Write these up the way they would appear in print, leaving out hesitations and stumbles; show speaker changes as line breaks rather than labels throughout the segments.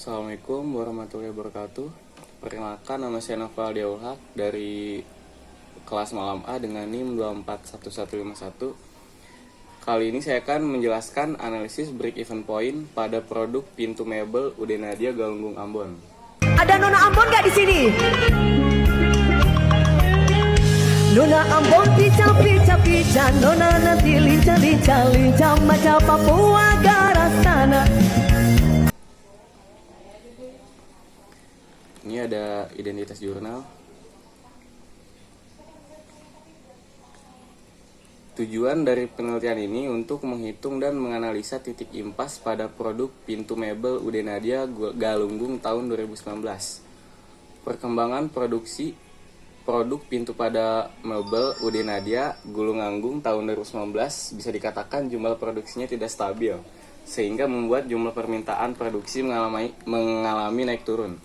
Assalamualaikum warahmatullahi wabarakatuh. Perkenalkan, nama saya Noval Diaulhaq dari kelas malam A dengan NIM 241151. Kali ini saya akan menjelaskan analisis break even point pada produk pintu mebel UD Nadia Galunggung Ambon.
Ada Nona Ambon nggak di sini? Nona Ambon pica, Nona nanti lincah, macam Papua Garasana.
Ini ada identitas jurnal. Tujuan dari penelitian ini untuk menghitung dan menganalisa titik impas pada produk pintu mebel UD Nadia Galunggung tahun 2019. Perkembangan produksi produk pintu pada mebel UD Nadia Galunggung tahun 2019 bisa dikatakan jumlah produksinya tidak stabil, sehingga membuat jumlah permintaan produksi mengalami naik turun.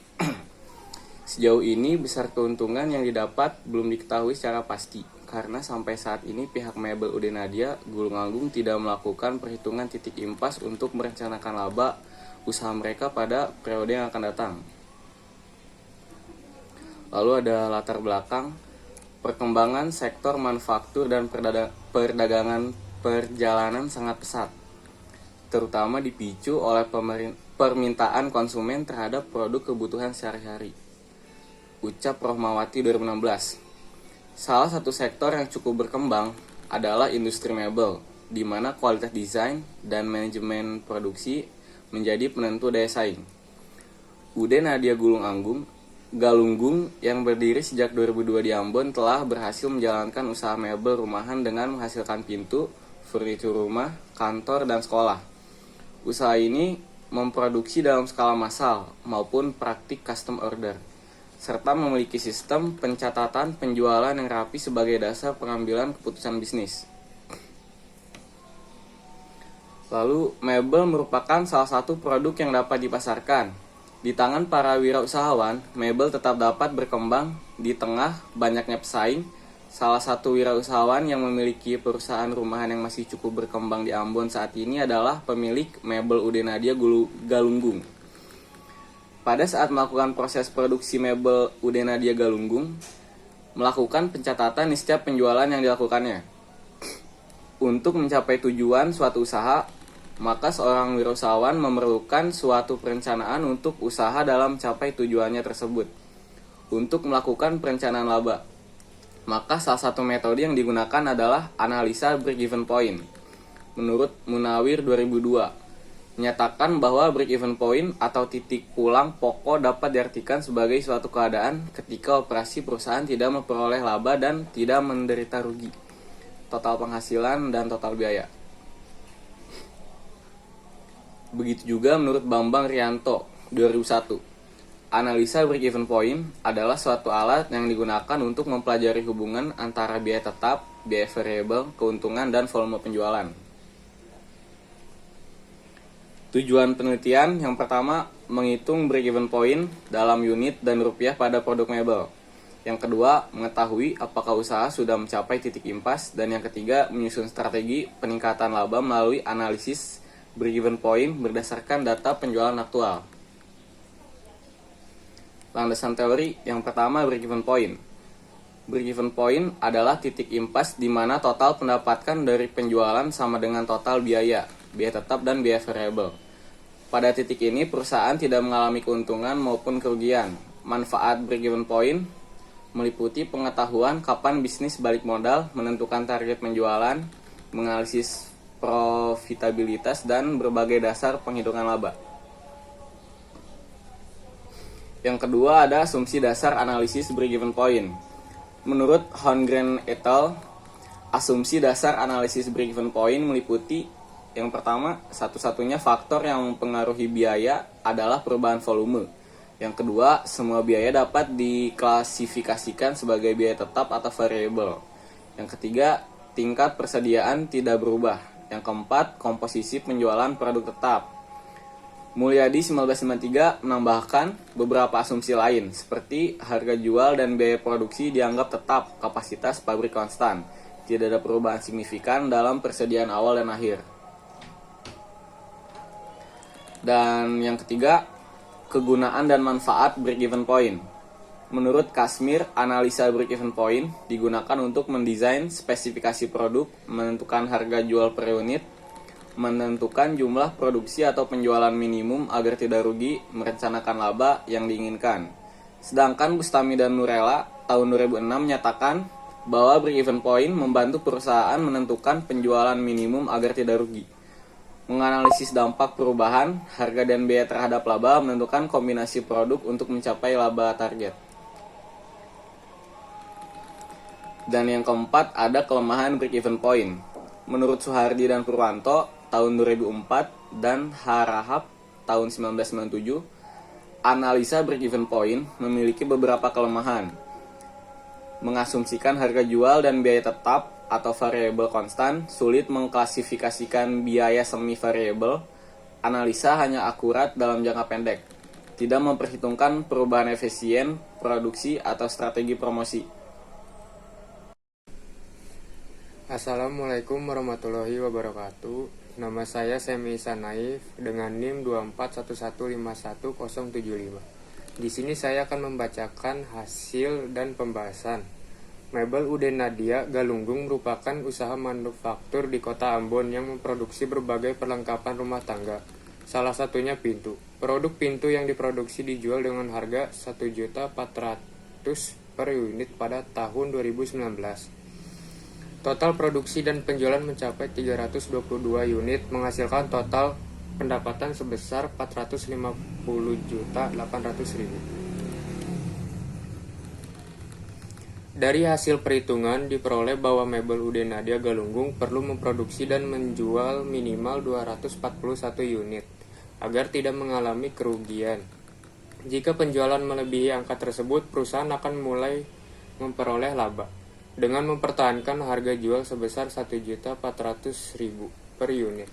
Sejauh ini, besar keuntungan yang didapat belum diketahui secara pasti, karena sampai saat ini pihak mebel UD Nadia Galunggung tidak melakukan perhitungan titik impas untuk merencanakan laba usaha mereka pada periode yang akan datang. Lalu ada latar belakang perkembangan sektor manufaktur dan perdagangan perjalanan sangat pesat, terutama dipicu oleh permintaan konsumen terhadap produk kebutuhan sehari-hari. Ucap Rohmawati 2016. Salah satu sektor yang cukup berkembang adalah industri mebel, di mana kualitas desain dan manajemen produksi menjadi penentu daya saing. UD Nadia Galunggung yang berdiri sejak 2002 di Ambon telah berhasil menjalankan usaha mebel rumahan dengan menghasilkan pintu, furnitur rumah, kantor, dan sekolah. Usaha ini memproduksi dalam skala massal maupun praktik custom order, serta memiliki sistem pencatatan penjualan yang rapi sebagai dasar pengambilan keputusan bisnis. Lalu, mebel merupakan salah satu produk yang dapat dipasarkan. Di tangan para wirausahawan, mebel tetap dapat berkembang di tengah banyaknya pesaing. Salah satu wirausahawan yang memiliki perusahaan rumahan yang masih cukup berkembang di Ambon saat ini adalah pemilik mebel UD Nadia Galunggung. Pada saat melakukan proses produksi mebel UD Nadia Galunggung, melakukan pencatatan di setiap penjualan yang dilakukannya. Untuk mencapai tujuan suatu usaha, maka seorang wirausahawan memerlukan suatu perencanaan untuk usaha dalam mencapai tujuannya tersebut. Untuk melakukan perencanaan laba, maka salah satu metode yang digunakan adalah analisa break-even point. Menurut Munawir 2002, menyatakan bahwa break-even point atau titik pulang pokok dapat diartikan sebagai suatu keadaan ketika operasi perusahaan tidak memperoleh laba dan tidak menderita rugi, total penghasilan dan total biaya. Begitu juga menurut Bambang Rianto 2001, analisa break-even point adalah suatu alat yang digunakan untuk mempelajari hubungan antara biaya tetap, biaya variabel, keuntungan, dan volume penjualan. Tujuan penelitian yang pertama, menghitung break-even point dalam unit dan rupiah pada produk mebel. Yang kedua, mengetahui apakah usaha sudah mencapai titik impas. Dan yang ketiga, menyusun strategi peningkatan laba melalui analisis break-even point berdasarkan data penjualan aktual. Landasan teori yang pertama, break-even point. Break-even point adalah titik impas di mana total pendapatan dari penjualan sama dengan total biaya tetap dan biaya variabel. Pada titik ini, perusahaan tidak mengalami keuntungan maupun kerugian. Manfaat break-even point meliputi pengetahuan kapan bisnis balik modal, menentukan target penjualan, menganalisis profitabilitas, dan berbagai dasar penghitungan laba. Yang kedua ada asumsi dasar analisis break-even point. Menurut Holmgren et al., asumsi dasar analisis break-even point meliputi yang pertama, satu-satunya faktor yang mempengaruhi biaya adalah perubahan volume. Yang kedua, semua biaya dapat diklasifikasikan sebagai biaya tetap atau variabel. Yang ketiga, tingkat persediaan tidak berubah. Yang keempat, komposisi penjualan produk tetap. Mulyadi 1993 menambahkan beberapa asumsi lain, seperti harga jual dan biaya produksi dianggap tetap, kapasitas pabrik konstan, tidak ada perubahan signifikan dalam persediaan awal dan akhir. Dan yang ketiga, Kegunaan dan manfaat break-even point. Menurut Kasmir, analisa break-even point digunakan untuk mendesain spesifikasi produk, menentukan harga jual per unit, menentukan jumlah produksi atau penjualan minimum agar tidak rugi, merencanakan laba yang diinginkan. Sedangkan Bustami dan Nurella tahun 2006 menyatakan bahwa break-even point membantu perusahaan menentukan penjualan minimum agar tidak rugi. Menganalisis dampak perubahan, harga dan biaya terhadap laba, menentukan kombinasi produk untuk mencapai laba target. Dan yang keempat, ada kelemahan break-even point. Menurut Suhardi dan Purwanto tahun 2004 dan Harahap tahun 1997, analisa break-even point memiliki beberapa kelemahan. Mengasumsikan harga jual dan biaya tetap atau variabel konstan, sulit mengklasifikasikan biaya semi variabel, analisa hanya akurat dalam jangka pendek, tidak memperhitungkan perubahan efisien, produksi, atau strategi promosi.
Assalamualaikum warahmatullahi wabarakatuh. Nama saya Semi Sanaif dengan NIM 241151075. Di sini saya akan membacakan hasil dan pembahasan. Mebel UD Nadia Galunggung merupakan usaha manufaktur di kota Ambon yang memproduksi berbagai perlengkapan rumah tangga. Salah satunya pintu. Produk pintu yang diproduksi dijual dengan harga Rp1.400.000 per unit pada tahun 2019. Total produksi dan penjualan mencapai 322 unit, menghasilkan total pendapatan sebesar Rp450.800.000. Dari hasil perhitungan diperoleh bahwa Mebel UD Nadia Galunggung perlu memproduksi dan menjual minimal 241 unit agar tidak mengalami kerugian. Jika penjualan melebihi angka tersebut, perusahaan akan mulai memperoleh laba dengan mempertahankan harga jual sebesar Rp1.400.000 per unit.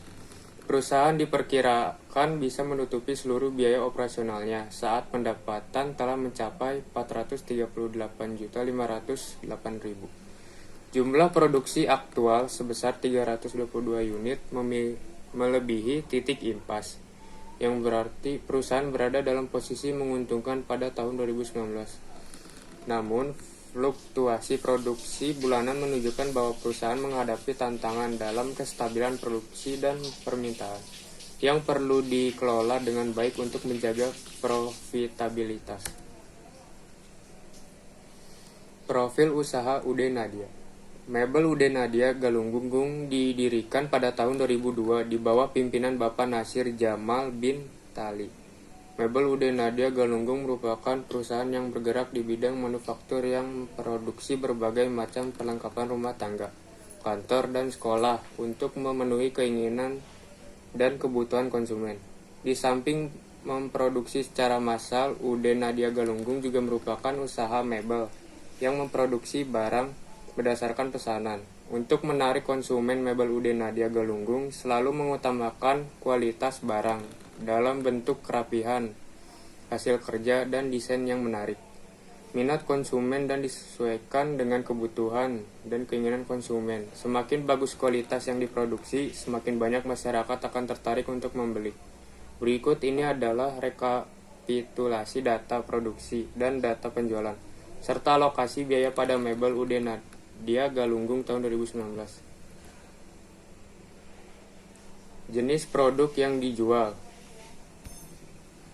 Perusahaan diperkirakan bisa menutupi seluruh biaya operasionalnya saat pendapatan telah mencapai Rp438.508.000. Jumlah produksi aktual sebesar 322 unit melebihi titik impas, yang berarti perusahaan berada dalam posisi menguntungkan pada tahun 2019. Namun, fluktuasi produksi bulanan menunjukkan bahwa perusahaan menghadapi tantangan dalam kestabilan produksi dan permintaan yang perlu dikelola dengan baik untuk menjaga profitabilitas. Profil usaha UD Nadia. Mebel UD Nadia Galunggung didirikan pada tahun 2002 di bawah pimpinan Bapak Nasir Jamal bin Tali. Mebel UD Nadia Galunggung merupakan perusahaan yang bergerak di bidang manufaktur yang memproduksi berbagai macam perlengkapan rumah tangga, kantor, dan sekolah untuk memenuhi keinginan dan kebutuhan konsumen. Di samping memproduksi secara massal, UD Nadia Galunggung juga merupakan usaha mebel yang memproduksi barang berdasarkan pesanan. Untuk menarik konsumen, Mebel UD Nadia Galunggung selalu mengutamakan kualitas barang dalam bentuk kerapihan, hasil kerja, dan desain yang menarik. Minat konsumen dan disesuaikan dengan kebutuhan dan keinginan konsumen. Semakin bagus kualitas yang diproduksi, semakin banyak masyarakat akan tertarik untuk membeli. Berikut ini adalah rekapitulasi data produksi dan data penjualan, serta alokasi biaya pada Mebel UD Nadia Galunggung tahun 2019. Jenis produk yang dijual.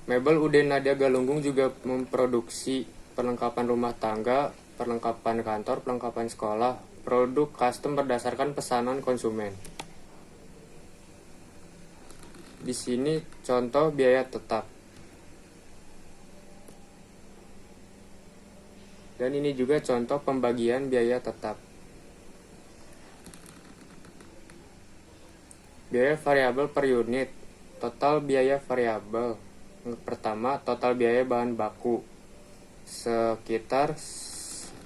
Mebel UD Nadia Galunggung juga memproduksi perlengkapan rumah tangga, perlengkapan kantor, perlengkapan sekolah, produk custom berdasarkan pesanan konsumen. Di sini contoh biaya tetap. Dan ini juga contoh pembagian biaya tetap. Biaya variabel per unit. Total biaya variabel. Yang pertama, total biaya bahan baku sekitar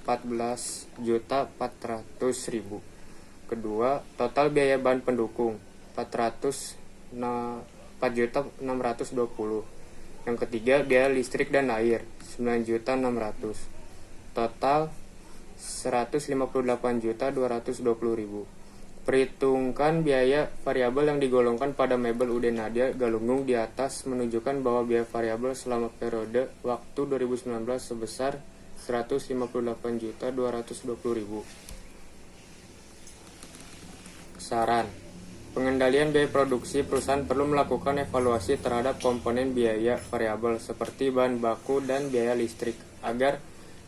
14.400.000. Kedua, total biaya bahan pendukung 4.620.000. Yang ketiga, biaya listrik dan air 9.600.000. Total 158.220.000. Perhitungkan biaya variabel yang digolongkan pada mebel UD Nadia Galunggung di atas menunjukkan bahwa biaya variabel selama periode waktu 2019 sebesar 158.220.000. Saran: pengendalian biaya produksi, perusahaan perlu melakukan evaluasi terhadap komponen biaya variabel seperti bahan baku dan biaya listrik agar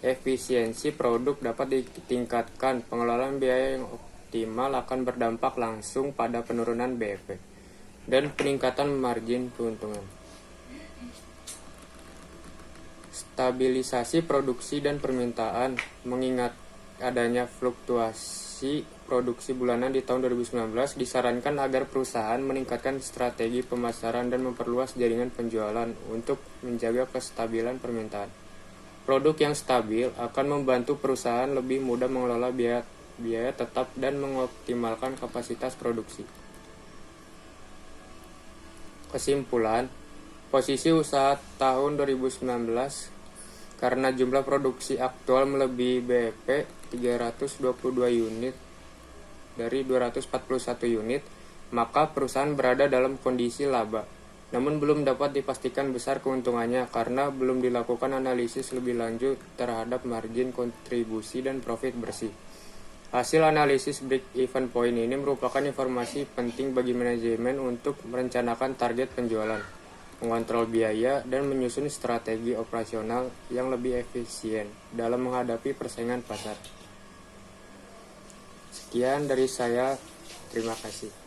efisiensi produk dapat ditingkatkan. Pengelolaan biaya yang optimal akan berdampak langsung pada penurunan BEP dan peningkatan margin keuntungan. Stabilisasi produksi dan permintaan. Mengingat adanya fluktuasi produksi bulanan di tahun 2019, disarankan agar perusahaan meningkatkan strategi pemasaran dan memperluas jaringan penjualan untuk menjaga kestabilan permintaan. Produk yang stabil akan membantu perusahaan lebih mudah mengelola biaya tetap dan mengoptimalkan kapasitas produksi. Kesimpulan, posisi usaha tahun 2019 karena jumlah produksi aktual melebihi BEP 322 unit dari 241 unit, maka perusahaan berada dalam kondisi laba. Namun belum dapat dipastikan besar keuntungannya karena belum dilakukan analisis lebih lanjut terhadap margin kontribusi dan profit bersih. Hasil analisis break-even point ini merupakan informasi penting bagi manajemen untuk merencanakan target penjualan, mengontrol biaya, dan menyusun strategi operasional yang lebih efisien dalam menghadapi persaingan pasar. Sekian dari saya, terima kasih.